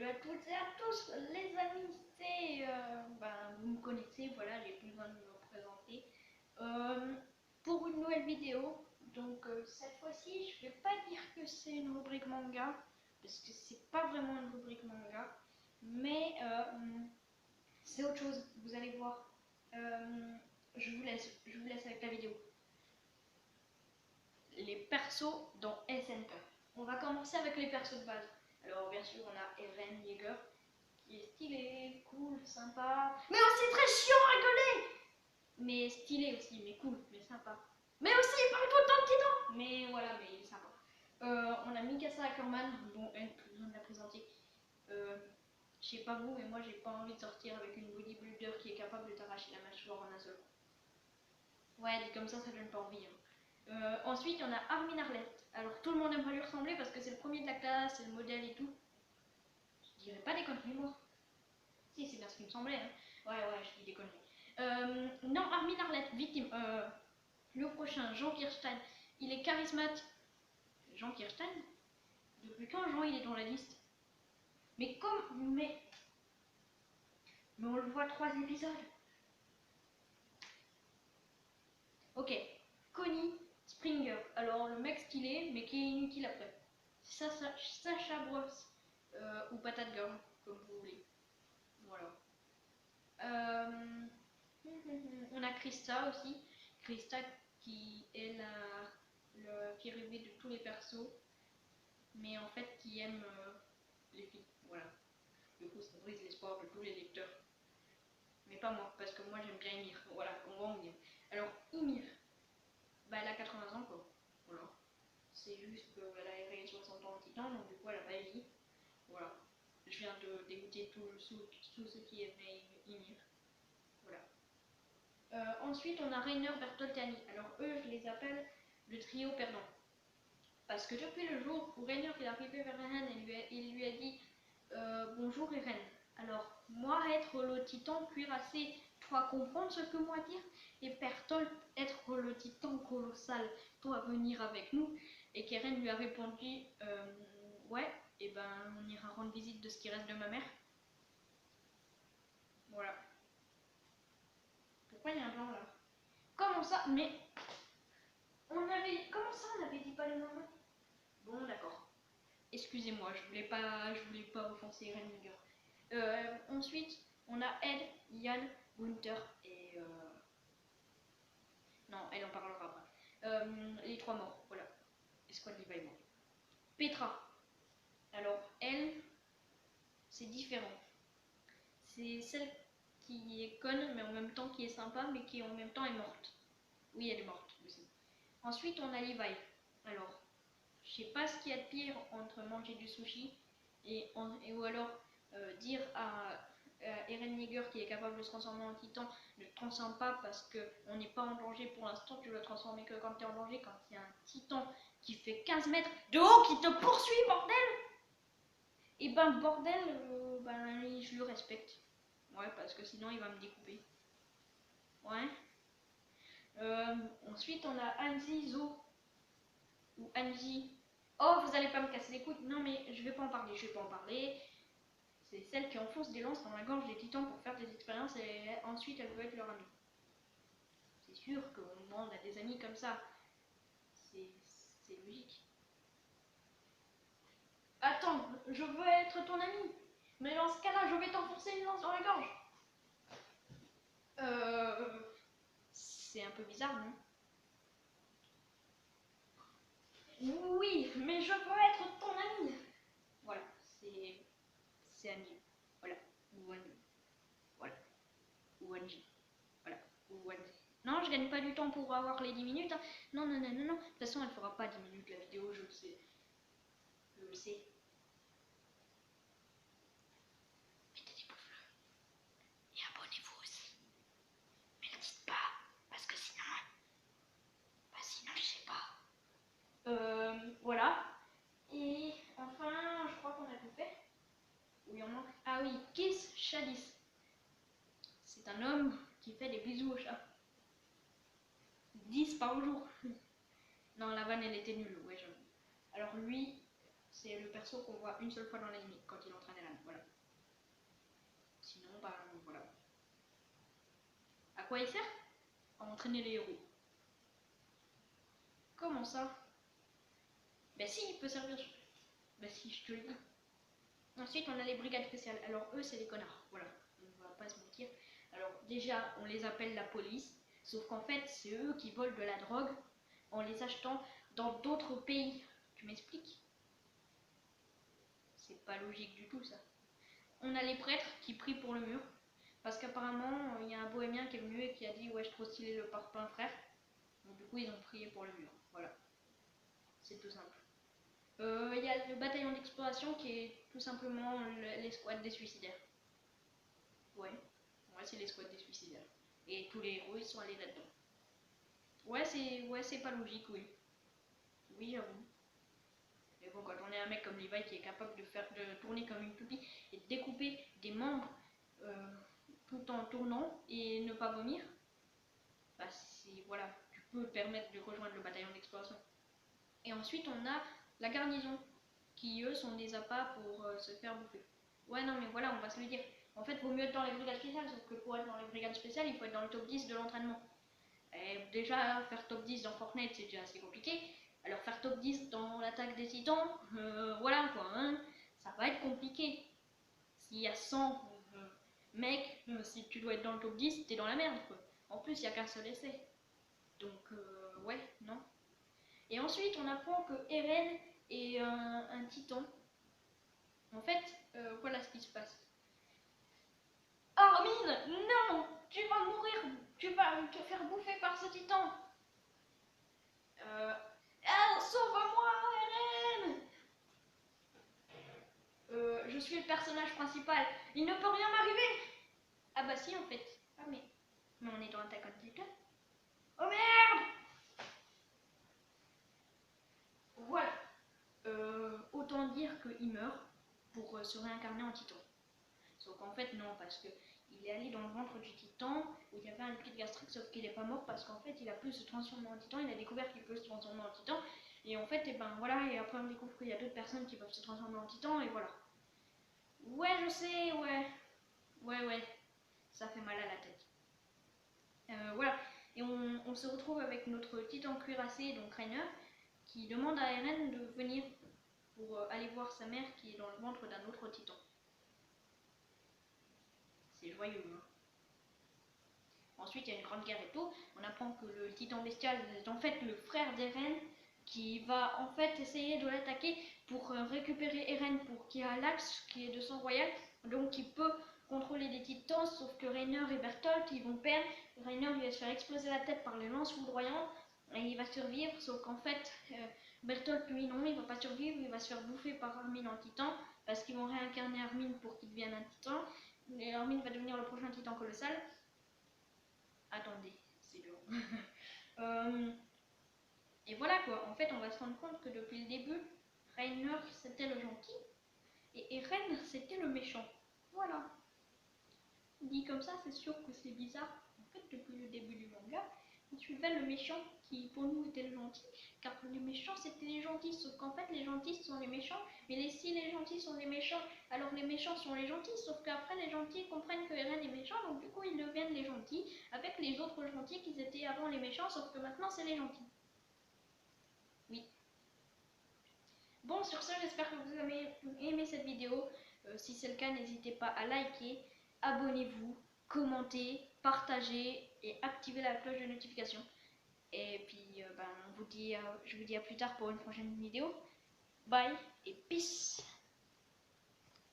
Salut à toutes et à tous les amis, c'est vous me connaissez, voilà, j'ai plus besoin de me présenter pour une nouvelle vidéo. Donc cette fois-ci, je vais pas dire que c'est une rubrique manga parce que c'est pas vraiment une rubrique manga, mais c'est autre chose. Vous allez voir. Je vous laisse avec la vidéo. Les persos dans SNK. On va commencer avec les persos de base. Alors bien sûr, on a Eren Yeager qui est stylé, cool, sympa, mais aussi très chiant à rigoler. Mais stylé aussi, mais cool, mais sympa. Mais aussi il parle tout le temps de Titan. Mais voilà, mais il est sympa. On a Mikasa Ackerman, bon elle, plus besoin de la présenter. Je sais pas vous, mais moi j'ai pas envie de sortir avec une bodybuilder qui est capable de t'arracher la mâchoire en un seul coup. Ouais, dit comme ça donne pas envie. Ensuite, on a Armin Arlette. Alors tout le monde aimerait lui ressembler parce que c'est le premier de la classe, c'est le modèle et tout. Je dirais pas des conneries, moi. Si, c'est bien ce qui me semblait. Hein. Ouais, je dis des conneries. Non, Armin Arlette, victime. Le prochain, Jean Kirstein. Il est charismatique. Jean Kirstein? Depuis quand Jean il est dans la liste? Mais comme. Mais on le voit 3 épisodes. Ok. Connie Springer. Alors le mec stylé, mais qui est inutile après. C'est Sacha Bros. Ou Patate Girl, comme vous voulez. Voilà. On a Krista aussi. Krista qui est qui est rêvée de tous les persos, mais en fait qui aime les filles. Voilà. Du coup, ça brise l'espoir de tous les lecteurs. Mais pas moi, parce que moi j'aime bien Ymir. Voilà, on va en venir. Alors, Ymir, bah, elle a 80 ans quoi. Voilà. C'est juste qu'elle a erré 60 ans en titan, donc du coup elle a pas vieilli. Voilà. Je viens de dégoûter tous ceux qui aimaient Ymir. Voilà. Ensuite, on a Rainer Bertoltani. Alors eux, je les appelle le trio perdant. Parce que depuis le jour où Rainer est arrivé vers Eren, il lui a dit bonjour Eren. Alors, moi être le titan cuirassé, toi comprendre ce que moi dire, et Bertolt être le titan colossal, toi venir avec nous. Et qu'Eren lui a répondu ouais, et ben on ira rendre visite de ce qui reste de ma mère. Voilà. Pourquoi il y a un blanc là? Comment ça? Mais comment ça on avait dit pas le nom? Bon d'accord. Excusez-moi, je voulais pas offenser Eren Yeager. Ensuite, on a Ed, Yann, Gunther et non, elle en parlera après. Les 3 morts, voilà. Escouade Levi mort. Petra. Alors elle, c'est différent. C'est celle qui est conne, mais en même temps qui est sympa, mais qui en même temps est morte. Oui, elle est morte aussi. Ensuite, on a Levi. Alors, je sais pas ce qu'il y a de pire entre manger du sushi ou alors dire à Eren Yeager qui est capable de se transformer en titan, ne te transforme pas parce qu'on n'est pas en danger pour l'instant, tu dois te transformer que quand tu es en danger, quand il y a un titan qui fait 15 mètres de haut qui te poursuit, bordel. Et ben bordel, je le respecte. Ouais, parce que sinon il va me découper. Ouais. Ensuite on a Anzi Zo ou Anji. Oh, vous allez pas me casser les couilles. Non mais je vais pas en parler. C'est celle qui enfonce des lances dans la gorge des titans pour faire des expériences et ensuite elle veut être leur amie. C'est sûr qu'on demande à des amis comme ça. C'est logique. Attends, je veux être ton ami. Mais dans ce cas-là, je vais t'enfoncer une lance dans la gorge. C'est un peu bizarre, non? Oui, mais je veux être ton ami. Voilà, c'est ami. Voilà, ou ami. Voilà, ou Anji. Voilà, ou Anji. Non, je gagne pas du temps pour avoir les 10 minutes. Hein. Non. De toute façon, elle fera pas 10 minutes la vidéo, je le sais. Je le sais. Mettez des pouces bleus. Et abonnez-vous aussi. Mais ne dites pas, parce que sinon, je sais pas. Voilà. Et enfin, je crois qu'on a tout fait. Oui, on manque. Ah oui, Kiss Chalice. C'est un homme qui fait des bisous au chat. 10 par jour. Non, la vanne, elle était nulle, ouais, j'avoue. Alors lui, c'est le perso qu'on voit une seule fois dans l'anime, quand il entraîne Eren, voilà. quoi il sert? À entraîner les héros. Comment ça? Ben si, il peut servir. Ben si, je te le dis. Ensuite, on a les brigades spéciales. Alors eux, c'est les connards. Voilà, on va pas se mentir. Alors déjà, on les appelle la police. Sauf qu'en fait, c'est eux qui volent de la drogue en les achetant dans d'autres pays. Tu m'expliques? C'est pas logique du tout ça. On a les prêtres qui prient pour le mur. Parce qu'apparemment, il y a un bohémien qui est venu et qui a dit ouais, je trouve stylé le parpaing frère. Donc du coup, ils ont prié pour le mur. Voilà. C'est tout simple. Il y a le bataillon d'exploration qui est tout simplement l'escouade des suicidaires. Ouais, c'est l'escouade des suicidaires. Et tous les héros, ils sont allés là-dedans. Ouais, c'est pas logique, oui. Oui, j'avoue. Mais bon, quand on est un mec comme Levi qui est capable de tourner comme une toupie et de découper des membres tout en tournant et ne pas vomir, bah voilà, tu peux te permettre de rejoindre le bataillon d'exploration. Et ensuite, on a la garnison, qui eux sont des appâts pour se faire bouffer. Ouais, non, mais voilà, on va se le dire. En fait, vaut mieux être dans les brigades spéciales, sauf que pour être dans les brigades spéciales, il faut être dans le top 10 de l'entraînement. Déjà, faire top 10 dans Fortnite, c'est déjà assez compliqué. Alors, faire top 10 dans l'attaque des titans, voilà quoi, hein, ça va être compliqué. S'il y a 100 mecs, si tu dois être dans le top 10, t'es dans la merde, quoi. En plus, il n'y a qu'un seul essai. Donc, ouais, non. Et ensuite, on apprend que Eren est un titan. En fait, voilà ce qui se passe. Armin, non, tu vas mourir, tu vas te faire bouffer par ce titan. Sauve-moi, Eren. Je suis le personnage principal, il ne peut rien m'arriver. Ah bah si, en fait. Ah mais on est dans Attack on Titan. Oh merde. Voilà. Autant dire qu'il meurt pour se réincarner en titan. Sauf qu'en fait, non, parce qu'il est allé dans le ventre du titan où il y avait un liquide gastrique, sauf qu'il n'est pas mort parce qu'en fait, il a pu se transformer en titan. Il a découvert qu'il peut se transformer en titan. Et en fait, et ben voilà, et après on découvre qu'il y a d'autres personnes qui peuvent se transformer en titan, et voilà. Ouais, je sais, ouais. Ouais, ça fait mal à la tête. Voilà, et on se retrouve avec notre titan cuirassé, donc Reiner, qui demande à Eren de venir pour aller voir sa mère qui est dans le ventre d'un autre titan. C'est joyeux, hein. Ensuite, il y a une grande guerre et tout. On apprend que le titan bestial est en fait le frère d'Eren qui va en fait essayer de l'attaquer pour récupérer Eren pour qu'il a l'axe qui est de sang royal. Donc il peut contrôler des titans, sauf que Reiner et Bertolt ils vont perdre. Reiner il va se faire exploser la tête par les lances foudroyantes et il va survivre, sauf qu'en fait Bertolt lui non, il va pas survivre, il va se faire bouffer par Armin en titan parce qu'ils vont réincarner Armin pour qu'il devienne un titan. Et Armin va devenir le prochain titan colossal. Attendez, c'est long. Et voilà quoi, en fait on va se rendre compte que depuis le début, Reiner c'était le gentil et Eren c'était le méchant. Voilà. Dit comme ça, c'est sûr que c'est bizarre. En fait, depuis le début du manga, on suivait le méchant qui pour nous était le gentil, car les méchants c'était les gentils, sauf qu'en fait les gentils sont les méchants, mais si les gentils sont les méchants, alors les méchants sont les gentils, sauf qu'après les gentils comprennent que Eren est méchant, donc du coup ils deviennent les gentils, avec les autres gentils qui étaient avant les méchants, sauf que maintenant c'est les gentils. Oui. Bon, sur ce, j'espère que vous avez aimé cette vidéo. Si c'est le cas, n'hésitez pas à liker, abonnez-vous, commentez, partagez et activez la cloche de notification. Et puis, je vous dis à plus tard pour une prochaine vidéo. Bye et peace!